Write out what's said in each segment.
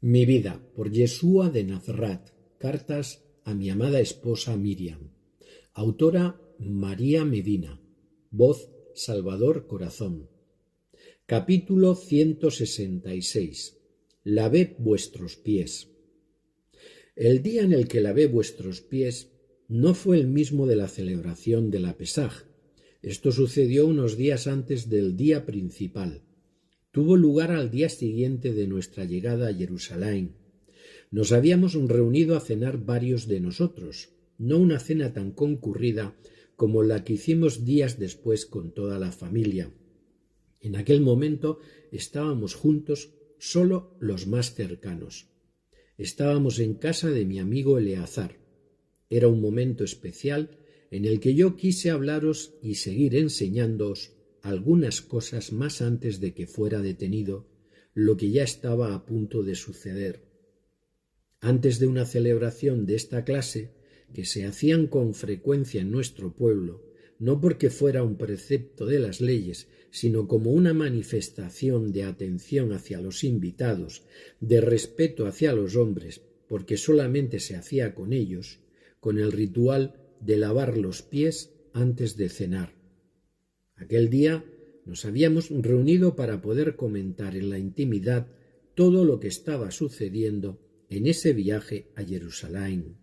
Mi vida, por Yeshua de Nazaret. Cartas a mi amada esposa Miriam. Autora María Medina. Voz Salvador Corazón. Capítulo 166. Lavé vuestros pies. El día en el que lavé vuestros pies no fue el mismo de la celebración de la Pesaj. Esto sucedió unos días antes del día principal. Tuvo lugar al día siguiente de nuestra llegada a Jerusalén. Nos habíamos reunido a cenar varios de nosotros, no una cena tan concurrida como la que hicimos días después con toda la familia. En aquel momento estábamos juntos solo los más cercanos. Estábamos en casa de mi amigo Eleazar. Era un momento especial en el que yo quise hablaros y seguir enseñándoos algunas cosas más antes de que fuera detenido lo que ya estaba a punto de suceder. Antes de una celebración de esta clase, que se hacían con frecuencia en nuestro pueblo, no porque fuera un precepto de las leyes, sino como una manifestación de atención hacia los invitados, de respeto hacia los hombres, porque solamente se hacía con ellos, con el ritual de lavar los pies antes de cenar. Aquel día nos habíamos reunido para poder comentar en la intimidad todo lo que estaba sucediendo en ese viaje a Jerusalén.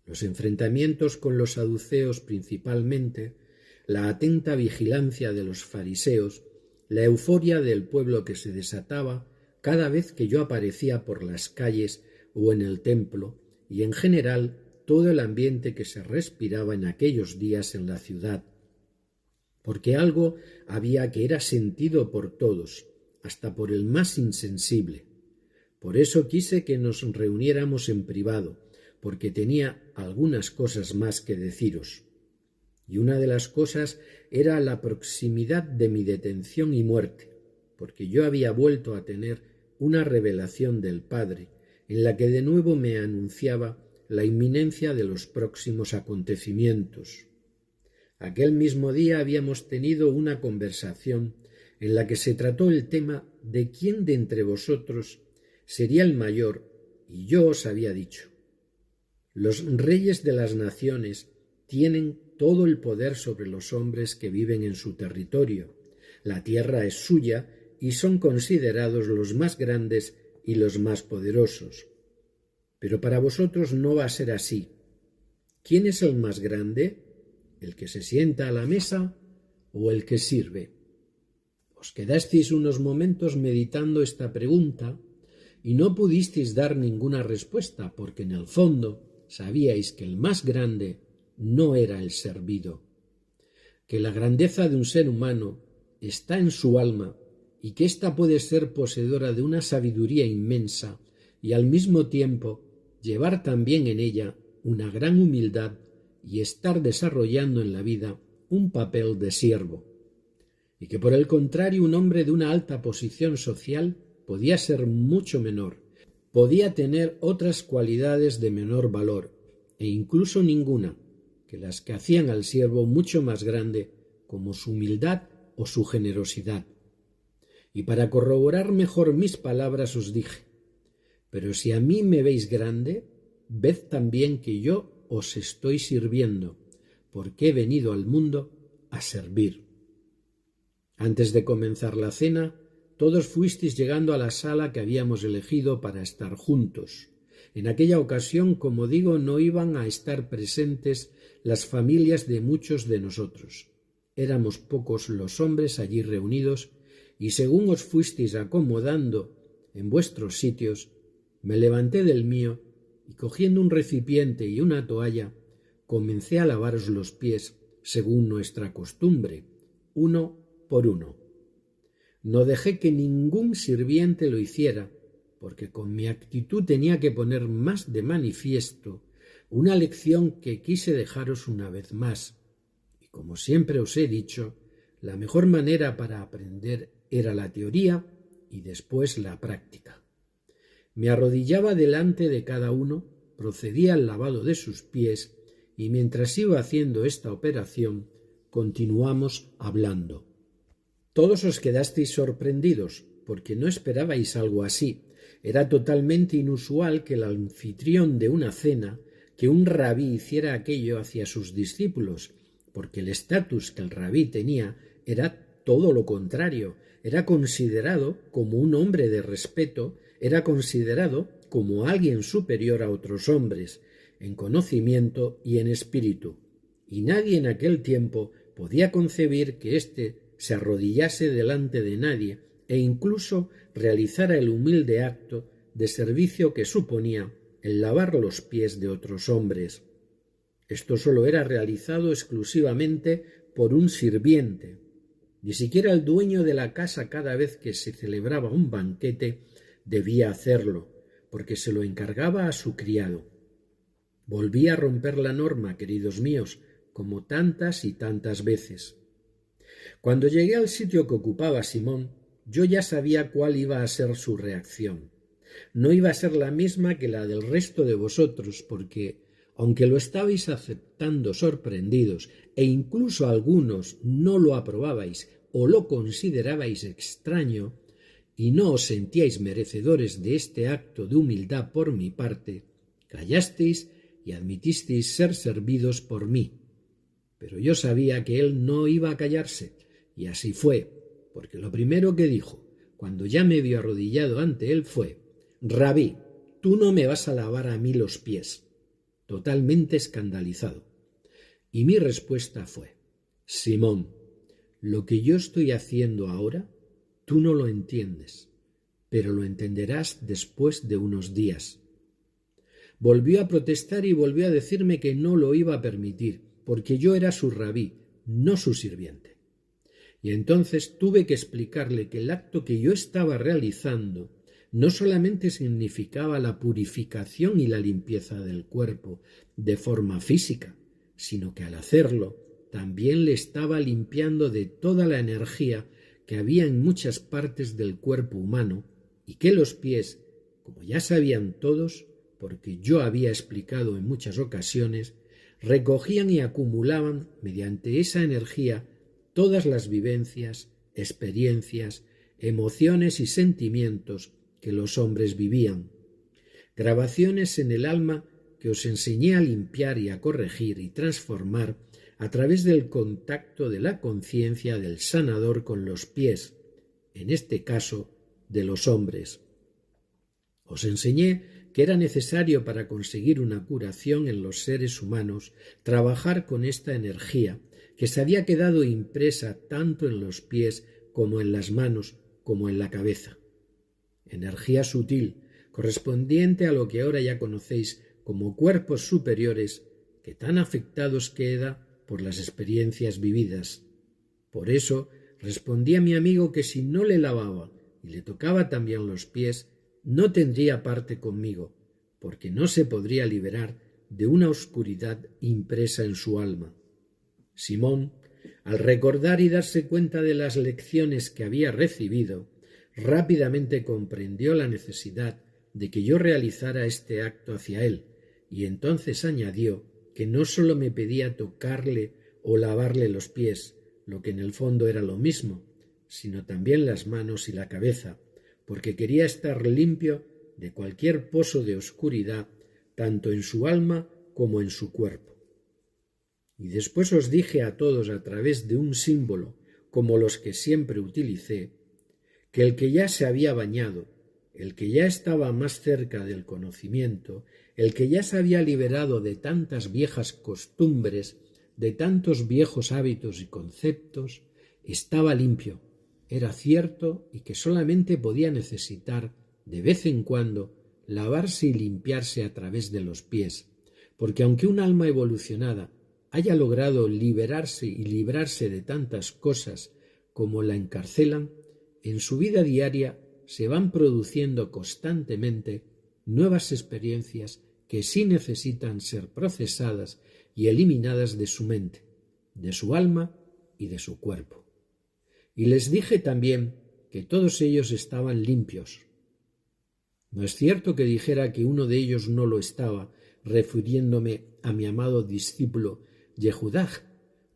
Los enfrentamientos con los saduceos principalmente, la atenta vigilancia de los fariseos, la euforia del pueblo que se desataba cada vez que yo aparecía por las calles o en el templo, y en general todo el ambiente que se respiraba en aquellos días en la ciudad, porque algo había que era sentido por todos, hasta por el más insensible. Por eso quise que nos reuniéramos en privado, porque tenía algunas cosas más que deciros. Y una de las cosas era la proximidad de mi detención y muerte, porque yo había vuelto a tener una revelación del Padre, en la que de nuevo me anunciaba la inminencia de los próximos acontecimientos. Aquel mismo día habíamos tenido una conversación en la que se trató el tema de quién de entre vosotros sería el mayor, y yo os había dicho: los reyes de las naciones tienen todo el poder sobre los hombres que viven en su territorio. La tierra es suya y son considerados los más grandes y los más poderosos. Pero para vosotros no va a ser así. ¿Quién es el más grande? ¿El que se sienta a la mesa o el que sirve? Os quedasteis unos momentos meditando esta pregunta y no pudisteis dar ninguna respuesta, porque en el fondo sabíais que el más grande no era el servido, que la grandeza de un ser humano está en su alma y que ésta puede ser poseedora de una sabiduría inmensa y al mismo tiempo llevar también en ella una gran humildad y estar desarrollando en la vida un papel de siervo, y que por el contrario un hombre de una alta posición social podía ser mucho menor, podía tener otras cualidades de menor valor, e incluso ninguna, que las que hacían al siervo mucho más grande, como su humildad o su generosidad. Y para corroborar mejor mis palabras os dije: pero si a mí me veis grande, ved también que yo os estoy sirviendo, porque he venido al mundo a servir. Antes de comenzar la cena, todos fuisteis llegando a la sala que habíamos elegido para estar juntos. En aquella ocasión, como digo, no iban a estar presentes las familias de muchos de nosotros. Éramos pocos los hombres allí reunidos, y según os fuisteis acomodando en vuestros sitios, me levanté del mío y, cogiendo un recipiente y una toalla, comencé a lavaros los pies según nuestra costumbre, uno por uno. No dejé que ningún sirviente lo hiciera, porque con mi actitud tenía que poner más de manifiesto una lección que quise dejaros una vez más. Y como siempre os he dicho, la mejor manera para aprender era la teoría y después la práctica. Me arrodillaba delante de cada uno, procedía al lavado de sus pies, y mientras iba haciendo esta operación, continuamos hablando. Todos os quedasteis sorprendidos, porque no esperabais algo así, Era totalmente inusual que el anfitrión de una cena, que un rabí hiciera aquello hacia sus discípulos, porque el estatus que el rabí tenía era todo lo contrario. Era considerado como un hombre de respeto, era considerado como alguien superior a otros hombres, en conocimiento y en espíritu. Y nadie en aquel tiempo podía concebir que éste se arrodillase delante de nadie e incluso realizara el humilde acto de servicio que suponía el lavar los pies de otros hombres. Esto solo era realizado exclusivamente por un sirviente. Ni siquiera el dueño de la casa, cada vez que se celebraba un banquete, debía hacerlo, porque se lo encargaba a su criado. Volví a romper la norma, queridos míos, como tantas y tantas veces. Cuando llegué al sitio que ocupaba Simón, yo ya sabía cuál iba a ser su reacción. No iba a ser la misma que la del resto de vosotros, porque, aunque lo estabais aceptando sorprendidos, e incluso algunos no lo aprobabais o lo considerabais extraño, y no os sentíais merecedores de este acto de humildad por mi parte, callasteis y admitisteis ser servidos por mí. Pero yo sabía que él no iba a callarse, y así fue, porque lo primero que dijo, cuando ya me vio arrodillado ante él, fue: «Rabí, tú no me vas a lavar a mí los pies», totalmente escandalizado. Y mi respuesta fue: «Simón, lo que yo estoy haciendo ahora, tú no lo entiendes, pero lo entenderás después de unos días». Volvió a protestar y volvió a decirme que no lo iba a permitir, porque yo era su rabí, no su sirviente. Y entonces tuve que explicarle que el acto que yo estaba realizando no solamente significaba la purificación y la limpieza del cuerpo de forma física, sino que al hacerlo también le estaba limpiando de toda la energía que había en muchas partes del cuerpo humano, y que los pies, como ya sabían todos, porque yo había explicado en muchas ocasiones, recogían y acumulaban mediante esa energía todas las vivencias, experiencias, emociones y sentimientos que los hombres vivían. Grabaciones en el alma que os enseñé a limpiar y a corregir y transformar a través del contacto de la conciencia del sanador con los pies, en este caso de los hombres. Os enseñé que era necesario, para conseguir una curación en los seres humanos, trabajar con esta energía que se había quedado impresa tanto en los pies como en las manos como en la cabeza. Energía sutil, correspondiente a lo que ahora ya conocéis como cuerpos superiores, que tan afectados queda por las experiencias vividas. Por eso respondí a mi amigo que si no le lavaba y le tocaba también los pies, no tendría parte conmigo, porque no se podría liberar de una oscuridad impresa en su alma. Simón, al recordar y darse cuenta de las lecciones que había recibido, rápidamente comprendió la necesidad de que yo realizara este acto hacia él, y entonces añadió que no sólo me pedía tocarle o lavarle los pies, lo que en el fondo era lo mismo, sino también las manos y la cabeza, porque quería estar limpio de cualquier pozo de oscuridad, tanto en su alma como en su cuerpo. Y después os dije a todos a través de un símbolo, como los que siempre utilicé, que el que ya se había bañado, el que ya estaba más cerca del conocimiento, el que ya se había liberado de tantas viejas costumbres, de tantos viejos hábitos y conceptos, estaba limpio, era cierto, y que solamente podía necesitar, de vez en cuando, lavarse y limpiarse a través de los pies, porque aunque un alma evolucionada haya logrado liberarse y librarse de tantas cosas como la encarcelan, en su vida diaria se van produciendo constantemente nuevas experiencias que sí necesitan ser procesadas y eliminadas de su mente, de su alma y de su cuerpo. Y les dije también que todos ellos estaban limpios. No es cierto que dijera que uno de ellos no lo estaba, refiriéndome a mi amado discípulo Yehudá,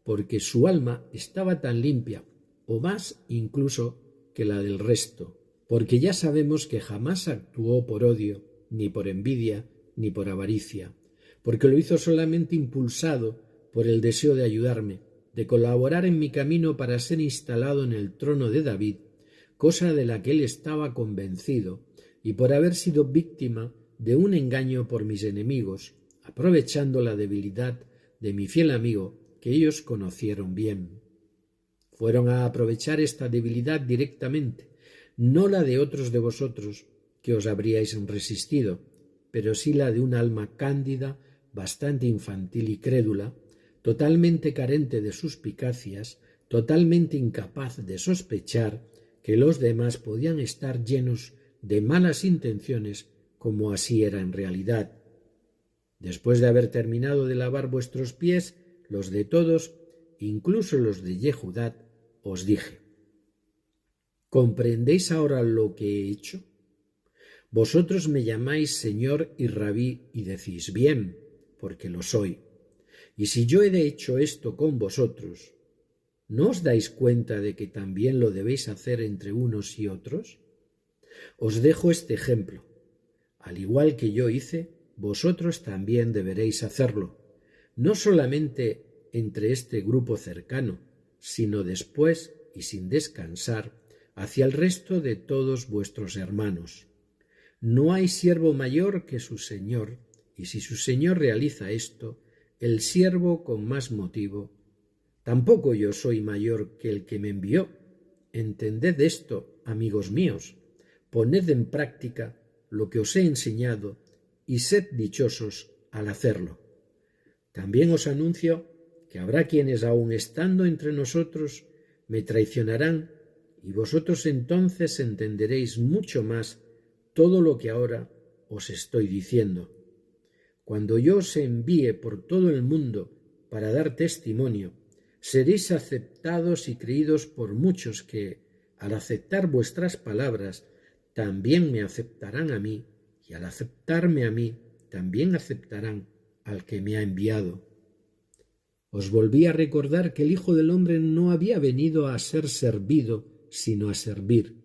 porque su alma estaba tan limpia, o más incluso, que la del resto, porque ya sabemos que jamás actuó por odio, ni por envidia, ni por avaricia, porque lo hizo solamente impulsado por el deseo de ayudarme, de colaborar en mi camino para ser instalado en el trono de David, cosa de la que él estaba convencido, y por haber sido víctima de un engaño por mis enemigos, aprovechando la debilidad de mi fiel amigo, que ellos conocieron bien. Fueron a aprovechar esta debilidad directamente, no la de otros de vosotros, que os habríais resistido, pero sí la de un alma cándida, bastante infantil y crédula, totalmente carente de suspicacias, totalmente incapaz de sospechar que los demás podían estar llenos de malas intenciones, como así era en realidad. Después de haber terminado de lavar vuestros pies, los de todos, incluso los de Yehudá, os dije: ¿comprendéis ahora lo que he hecho? Vosotros me llamáis Señor y Rabí y decís: bien, porque lo soy. Y si yo he hecho esto con vosotros, ¿no os dais cuenta de que también lo debéis hacer entre unos y otros? Os dejo este ejemplo. Al igual que yo hice, vosotros también deberéis hacerlo, no solamente entre este grupo cercano, sino después y sin descansar hacia el resto de todos vuestros hermanos. No hay siervo mayor que su señor, y si su señor realiza esto, el siervo con más motivo. Tampoco yo soy mayor que el que me envió. Entended esto, amigos míos, poned en práctica lo que os he enseñado y sed dichosos al hacerlo. También os anuncio que habrá quienes, aun estando entre nosotros, me traicionarán, y vosotros entonces entenderéis mucho más todo lo que ahora os estoy diciendo. Cuando yo os envíe por todo el mundo para dar testimonio, seréis aceptados y creídos por muchos que, al aceptar vuestras palabras, también me aceptarán a mí, y al aceptarme a mí, también aceptarán al que me ha enviado. Os volví a recordar que el Hijo del Hombre no había venido a ser servido, sino a servir.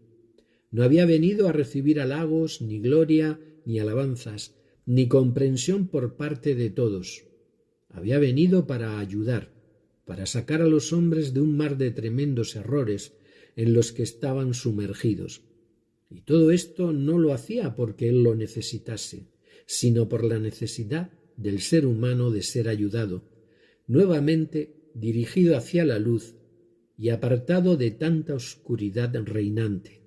No había venido a recibir halagos, ni gloria, ni alabanzas, ni comprensión por parte de todos. Había venido para ayudar, para sacar a los hombres de un mar de tremendos errores en los que estaban sumergidos. Y todo esto no lo hacía porque él lo necesitase, sino por la necesidad del ser humano de ser ayudado, nuevamente dirigido hacia la luz y apartado de tanta oscuridad reinante.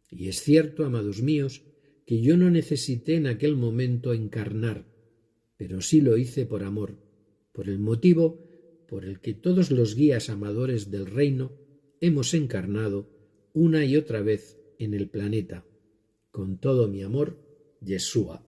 Y es cierto, amados míos, que yo no necesité en aquel momento encarnar, pero sí lo hice por amor, por el motivo por el que todos los guías amadores del reino hemos encarnado una y otra vez en el planeta. Con todo mi amor, Yeshua.